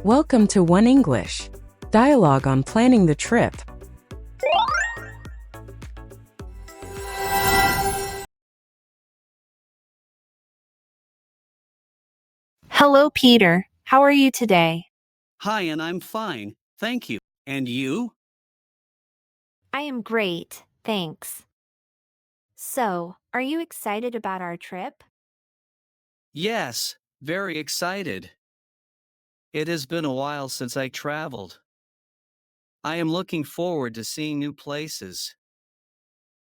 Welcome to One English. Dialogue on planning the trip. Hello, Peter. How are you today? Hi, and I'm fine. Thank you. And you? I am great, thanks. So, are you excited about our trip? Yes, very excited. It has been a while since I traveled. I am looking forward to seeing new places.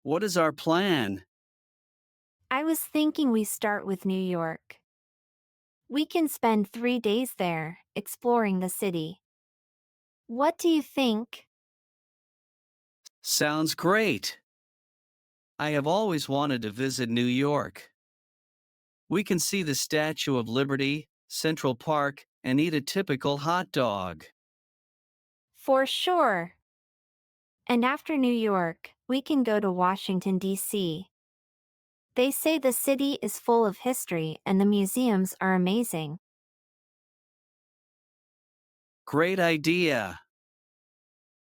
What is our plan? I was thinking we start with New York. We can spend 3 days there, exploring the city. What do you think? Sounds great. I have always wanted to visit New York. We can see the Statue of Liberty, Central Park, and eat a typical hot dog. For sure. And after New York, we can go to Washington, D.C. They say the city is full of history and the museums are amazing. Great idea.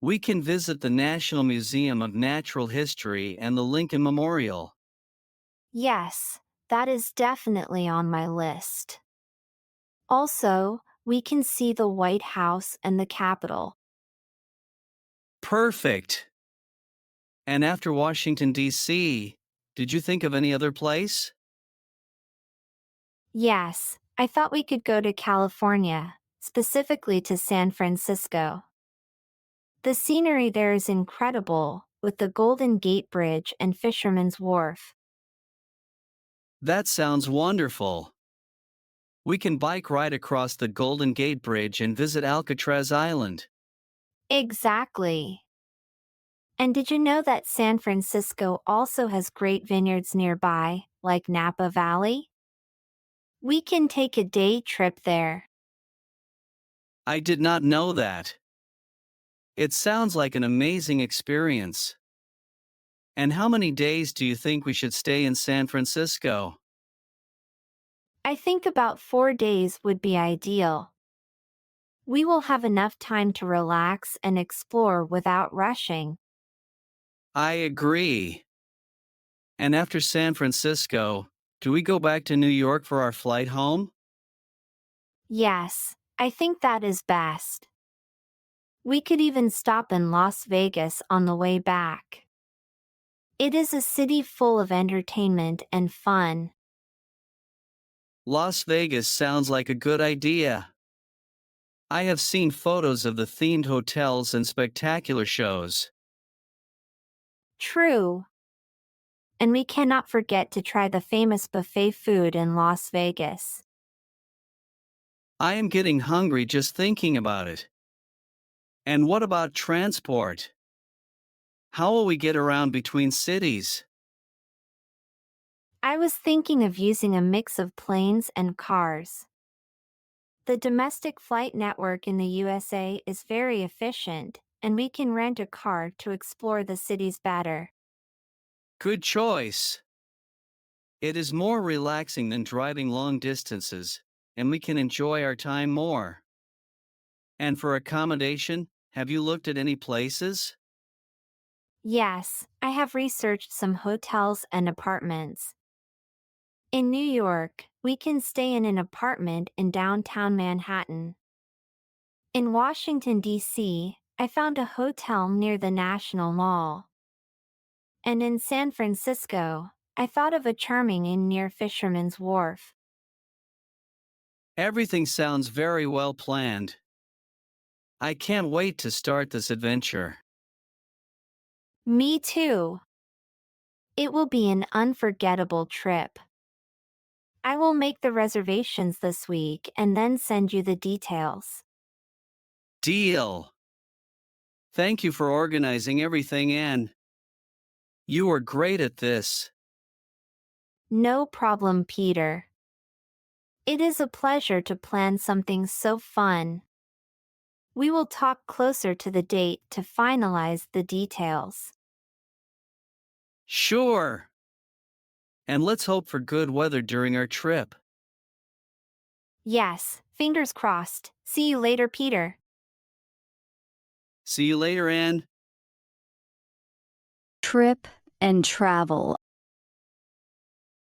We can visit the National Museum of Natural History and the Lincoln Memorial. Yes, that is definitely on my list. Also, we can see the White House and the Capitol. Perfect. And after Washington, D.C., did you think of any other place? Yes, I thought we could go to California, specifically to San Francisco. The scenery there is incredible, with the Golden Gate Bridge and Fisherman's Wharf. That sounds wonderful. We can bike ride across the Golden Gate Bridge and visit Alcatraz Island. Exactly. And did you know that San Francisco also has great vineyards nearby, like Napa Valley? We can take a day trip there. I did not know that. It sounds like an amazing experience. And how many days do you think we should stay in San Francisco? I think about 4 days would be ideal. We will have enough time to relax and explore without rushing. I agree. And after San Francisco, do we go back to New York for our flight home? Yes, I think that is best. We could even stop in Las Vegas on the way back. It is a city full of entertainment and fun. Las Vegas sounds like a good idea. I have seen photos of the themed hotels and spectacular shows. True. And we cannot forget to try the famous buffet food in Las Vegas. I am getting hungry just thinking about it. And what about transport? How will we get around between cities? I was thinking of using a mix of planes and cars. The domestic flight network in the USA is very efficient, and we can rent a car to explore the cities better. Good choice. It is more relaxing than driving long distances, and we can enjoy our time more. And for accommodation, have you looked at any places? Yes, I have researched some hotels and apartments. In New York, we can stay in an apartment in downtown Manhattan. In Washington, D.C., I found a hotel near the National Mall. And in San Francisco, I thought of a charming inn near Fisherman's Wharf. Everything sounds very well planned. I can't wait to start this adventure. Me too. It will be an unforgettable trip. I will make the reservations this week and then send you the details. Deal. Thank you for organizing everything, Anne. You are great at this. No problem, Peter. It is a pleasure to plan something so fun. We will talk closer to the date to finalize the details. Sure. And let's hope for good weather during our trip. Yes, fingers crossed. See you later, Peter. See you later, Anne. Trip and travel.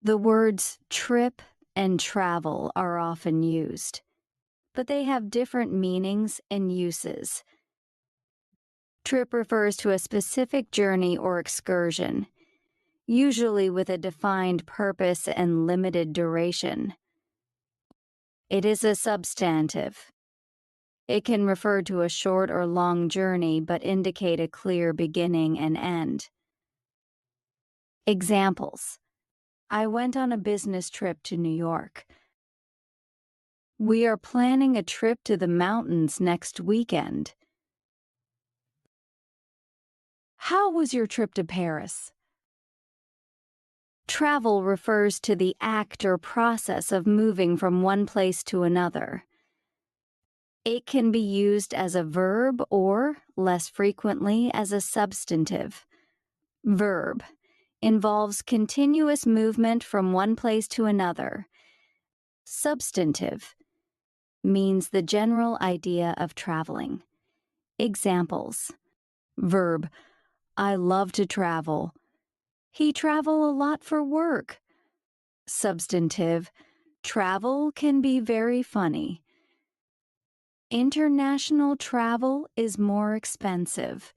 The words trip and travel are often used, but they have different meanings and uses. Trip refers to a specific journey or excursion, usually with a defined purpose and limited duration. It is a substantive. It can refer to a short or long journey but indicate a clear beginning and end. Examples: I went on a business trip to New York. We are planning a trip to the mountains next weekend. How was your trip to Paris? Travel refers to the act or process of moving from one place to another. It can be used as a verb or, less frequently, as a substantive. Verb involves continuous movement from one place to another. Substantive means the general idea of traveling. Examples: verb, I love to travel. He travel a lot for work. Substantive, travel can be very funny. International travel is more expensive.